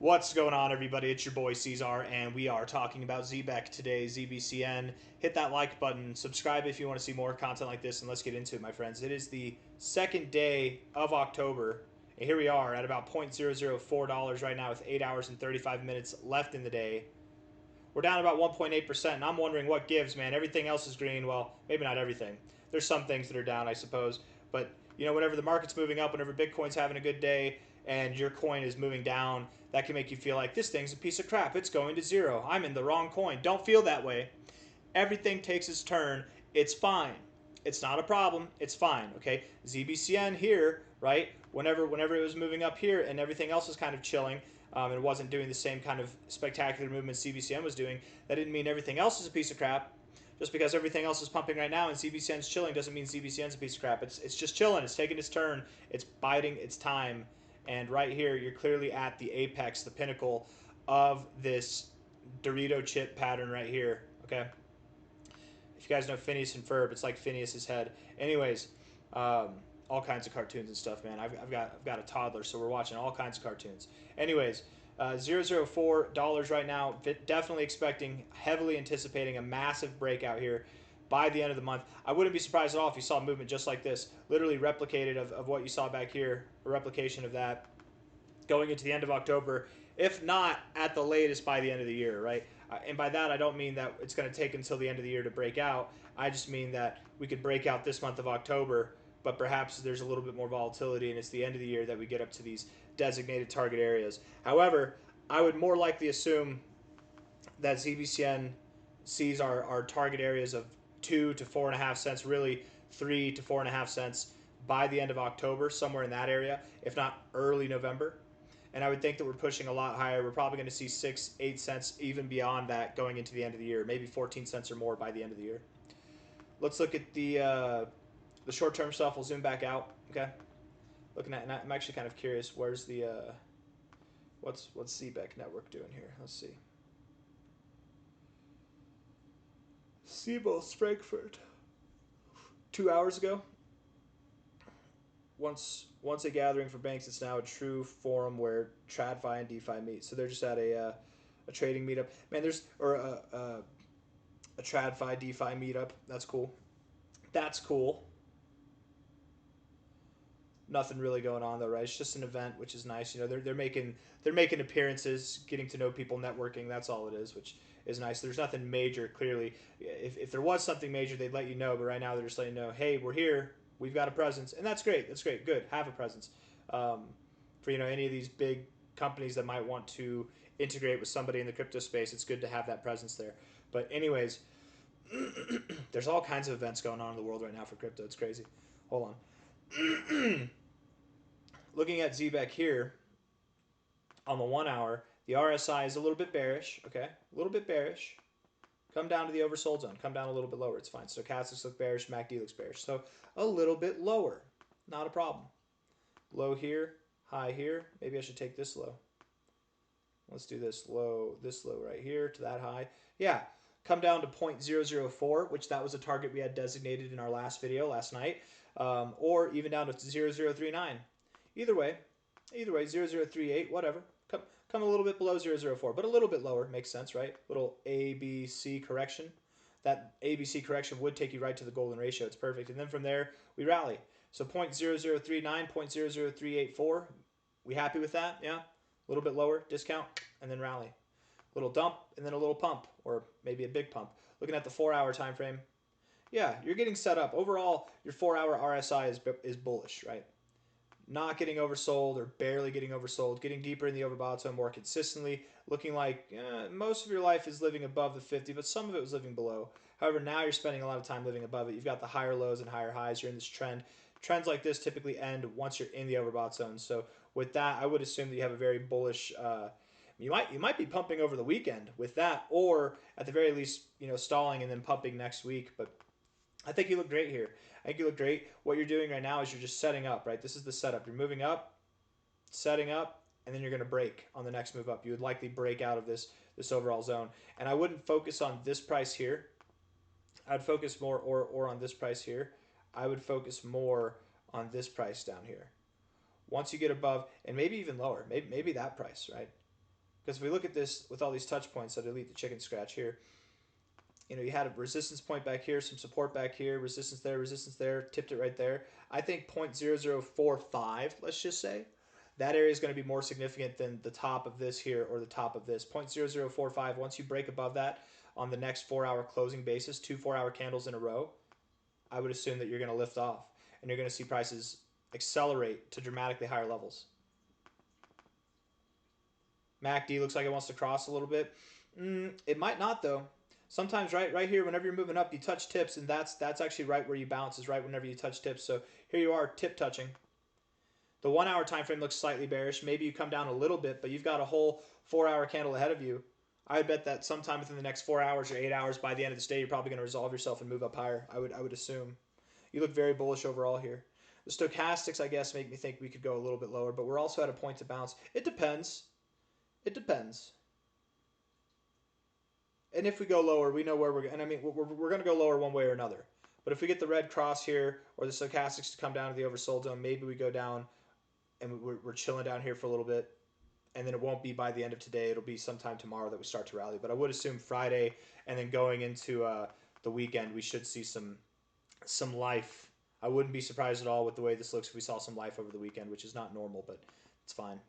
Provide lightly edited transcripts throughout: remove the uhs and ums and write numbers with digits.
What's going on, everybody? It's your boy C-Zar, and we are talking about Zebec today, ZBCN. Hit that like button, subscribe if you want to see more content like this, and let's get into it, my friends. It is the second day of October, and here we are at about $0.004 right now with 8 hours and 35 minutes left in the day. We're down about 1.8%, and I'm wondering what gives, man. Everything else is green. Well, maybe not everything. There's some things that are down, I suppose, but whenever the market's moving up, whenever Bitcoin's having a good day, and your coin is moving down, that can make you feel like this thing's a piece of crap. It's going to zero. I'm in the wrong coin. Don't feel that way. Everything takes its turn. It's fine. It's not a problem. It's fine. Okay. ZBCN here, right? Whenever it was moving up here and everything else was kind of chilling, and wasn't doing the same kind of spectacular movements ZBCN was doing, that didn't mean everything else is a piece of crap. Just because everything else is pumping right now and ZBCN's chilling doesn't mean ZBCN's a piece of crap. It's just chilling. It's taking its turn. It's biding its time. And right here, you're clearly at the apex, the pinnacle of this Dorito chip pattern right here. Okay. If you guys know Phineas and Ferb, it's like Phineas's head. Anyways, all kinds of cartoons and stuff, man. I've got a toddler, so we're watching all kinds of cartoons. Anyways, $0.04 right now. Definitely expecting, heavily anticipating a massive breakout here by the end of the month. I wouldn't be surprised at all if you saw movement just like this, literally replicated of what you saw back here, a replication of that going into the end of October, if not at the latest by the end of the year, right? And by that, I don't mean that it's going to take until the end of the year to break out. I just mean that we could break out this month of October, but perhaps there's a little bit more volatility, and it's the end of the year that we get up to these designated target areas. However, I would more likely assume that ZBCN sees our target areas of 2 to 4.5 cents, really 3 to 4.5 cents by the end of October, somewhere in that area, if not early November. And I would think that we're pushing a lot higher. We're probably going to see 6, 8 cents, even beyond that, going into the end of the year. Maybe 14 cents or more by the end of the year. Let's look at the short-term stuff. We'll zoom back out. Okay. Looking at, and I'm actually kind of curious. Where's the what's Zebec Network doing here? Let's see. Siebel Frankfurt. 2 hours ago. Once a gathering for banks, it's now a true forum where TradFi and DeFi meet. So they're just at a trading meetup. Man, there's a TradFi DeFi meetup. That's cool. That's cool. Nothing really going on though, right? It's just an event, which is nice. They're making appearances, getting to know people, networking. That's all it is, which is nice. There's nothing major. Clearly, if there was something major, they'd let you know. But right now, they're just letting you know, hey, we're here. We've got a presence, and that's great. That's great. Good. Have a presence. For any of these big companies that might want to integrate with somebody in the crypto space, it's good to have that presence there. But anyways, there's all kinds of events going on in the world right now for crypto. It's crazy. Hold on. Looking at Zebec here on the 1 hour, the RSI is a little bit bearish. Okay, a little bit bearish. Come down to the oversold zone. Come down a little bit lower. It's fine. Stochastics look bearish. MACD looks bearish. So a little bit lower. Not a problem. Low here. High here. Maybe I should take this low. Let's do this low right here to that high. Yeah. Come down to 0.004, which that was a target we had designated in our last video last night. Or even down to 0.039. Either way, 0.038, whatever. Come a little bit below 0.004, but a little bit lower. Makes sense, right? Little ABC correction. That ABC correction would take you right to the golden ratio. It's perfect. And then from there, we rally. So 0.0039, 0.00384. We happy with that? Yeah? A little bit lower, discount, and then rally. Little dump, and then a little pump, or maybe a big pump. Looking at the 4-hour time frame, yeah, you're getting set up. Overall, your 4-hour RSI is bullish, right? Not getting oversold or barely getting oversold, getting deeper in the overbought zone more consistently, looking like most of your life is living above the 50, but some of it was living below. However, now you're spending a lot of time living above it. You've got the higher lows and higher highs. You're in this trend. Trends like this typically end once you're in the overbought zone. So with that, I would assume that you have a very bullish. You might be pumping over the weekend with that, or at the very least, stalling and then pumping next week. But I think you look great here. I think you look great. What you're doing right now is you're just setting up, right? This is the setup. You're moving up, setting up, and then you're going to break on the next move up. You would likely break out of this overall zone. And I wouldn't focus on this price here. I'd focus more, or on this price here. I would focus more on this price down here. Once you get above, and maybe even lower, maybe that price, right? Because if we look at this with all these touch points, so delete the chicken scratch here. You know, you had a resistance point back here, some support back here, resistance there, tipped it right there. I think 0.0045, let's just say, that area is going to be more significant than the top of this here or the top of this. 0.0045, once you break above that on the next 4-hour closing basis, 2 4-hour candles in a row, I would assume that you're going to lift off and you're going to see prices accelerate to dramatically higher levels. MACD looks like it wants to cross a little bit. It might not though. Sometimes right here, whenever you're moving up, you touch tips, and that's actually right where you bounce, is right whenever you touch tips. So here you are, tip touching. The 1 hour time frame looks slightly bearish. Maybe you come down a little bit, but you've got a whole 4-hour candle ahead of you. I would bet that sometime within the next 4 hours or 8 hours, by the end of this day, you're probably going to resolve yourself and move up higher. I would assume. You look very bullish overall here. The stochastics, I guess, make me think we could go a little bit lower, but we're also at a point to bounce. It depends. It depends. And if we go lower, we know where we're going. And I mean, we're going to go lower one way or another. But if we get the red cross here or the stochastics to come down to the oversold zone, maybe we go down and we're chilling down here for a little bit. And then it won't be by the end of today. It'll be sometime tomorrow that we start to rally. But I would assume Friday and then going into the weekend, we should see some life. I wouldn't be surprised at all with the way this looks if we saw some life over the weekend, which is not normal, but it's fine.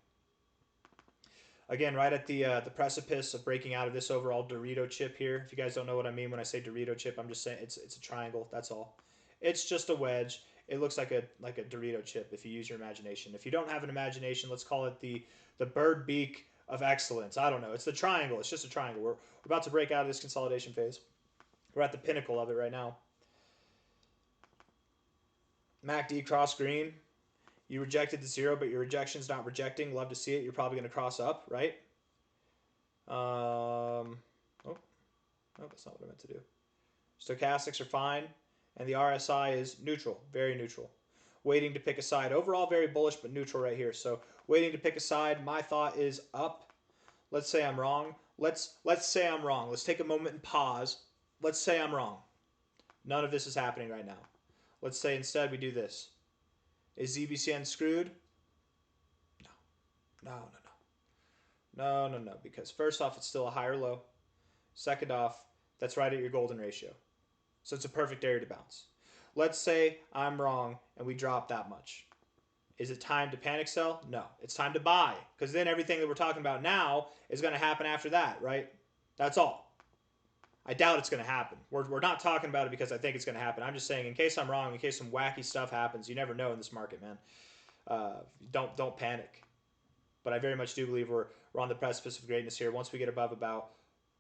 Again, right at the precipice of breaking out of this overall Dorito chip here. If you guys don't know what I mean when I say Dorito chip, I'm just saying it's a triangle. That's all. It's just a wedge. It looks like a Dorito chip if you use your imagination. If you don't have an imagination, let's call it the bird beak of excellence. I don't know. It's the triangle. It's just a triangle. We're about to break out of this consolidation phase. We're at the pinnacle of it right now. MACD cross green. You rejected the 0, but your rejection's not rejecting. Love to see it. You're probably going to cross up, right? Oh, that's not what I meant to do. Stochastics are fine, and the RSI is neutral, very neutral. Waiting to pick a side. Overall, very bullish, but neutral right here. So waiting to pick a side. My thought is up. Let's say I'm wrong. Let's say I'm wrong. Let's take a moment and pause. Let's say I'm wrong. None of this is happening right now. Let's say instead we do this. Is ZBCN screwed? No. Because first off, it's still a higher low. Second off, that's right at your golden ratio. So it's a perfect area to bounce. Let's say I'm wrong and we drop that much. Is it time to panic sell? No. It's time to buy. Because then everything that we're talking about now is going to happen after that, right? That's all. I doubt it's going to happen. We're not talking about it because I think it's going to happen. I'm just saying in case I'm wrong, in case some wacky stuff happens, you never know in this market, man. Don't panic. But I very much do believe we're on the precipice of greatness here. Once we get above about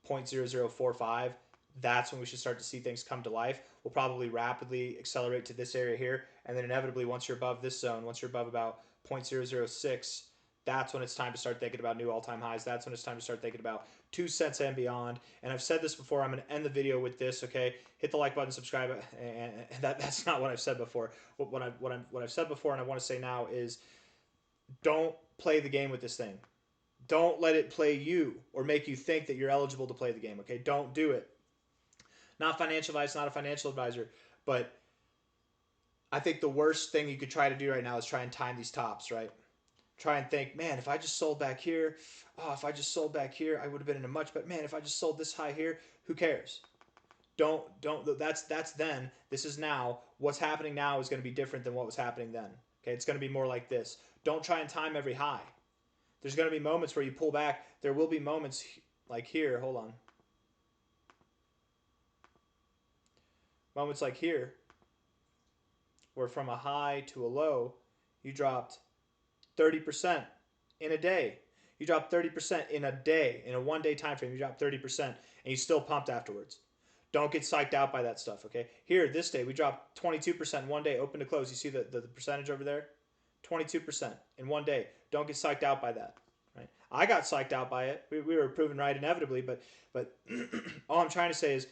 0.0045, that's when we should start to see things come to life. We'll probably rapidly accelerate to this area here. And then inevitably, once you're above this zone, once you're above about 0.006, that's when it's time to start thinking about new all-time highs. That's when it's time to start thinking about 2 cents and beyond. And I've said this before. I'm going to end the video with this, okay? Hit the like button, subscribe. And that's not what I've said before. What I've said before and I want to say now is don't play the game with this thing. Don't let it play you or make you think that you're eligible to play the game, okay? Don't do it. Not financial advice, not a financial advisor, but I think the worst thing you could try to do right now is try and time these tops, right? Try and think, man, if I just sold back here, if I just sold back here, I would have been in a much, but man, if I just sold this high here, who cares? Don't, that's then. This is now. What's happening now is going to be different than what was happening then. Okay, it's going to be more like this. Don't try and time every high. There's going to be moments where you pull back. There will be moments like here. Hold on. Moments like here, where from a high to a low, you dropped 30% in a day. You dropped 30% in a day, in a one-day time frame. You dropped 30%, and you still pumped afterwards. Don't get psyched out by that stuff, okay? Here, this day, we dropped 22% in one day, open to close. You see the percentage over there? 22% in one day. Don't get psyched out by that, right? I got psyched out by it. We were proven right inevitably, but all I'm trying to say is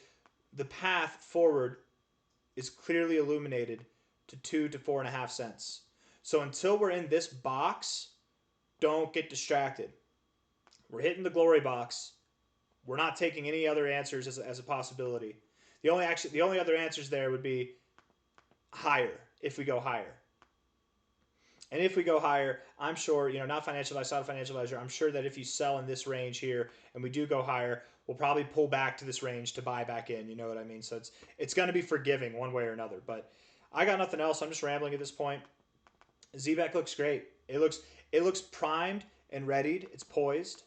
the path forward is clearly illuminated to 2 to 4.5 cents. So until we're in this box, don't get distracted. We're hitting the glory box. We're not taking any other answers as a possibility. The only other answers there would be higher if we go higher. And if we go higher, I'm sure, not financial advice, not a financial advisor, I'm sure that if you sell in this range here and we do go higher, we'll probably pull back to this range to buy back in. You know what I mean? So it's going to be forgiving one way or another. But I got nothing else. I'm just rambling at this point. Zebec looks great. It looks primed and readied. It's poised.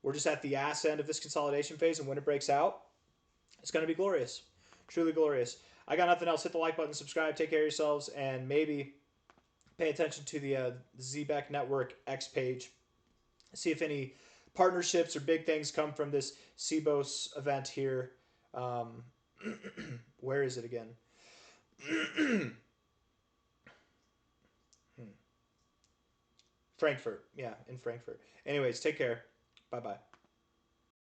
We're just at the ass end of this consolidation phase, and when it breaks out, it's going to be glorious. Truly glorious. I got nothing else. Hit the like button, subscribe, take care of yourselves, and maybe pay attention to the Zebec Network X page. See if any partnerships or big things come from this CBOS event here. Where is it again? Frankfurt. Yeah, in Frankfurt. Anyways, take care. Bye bye.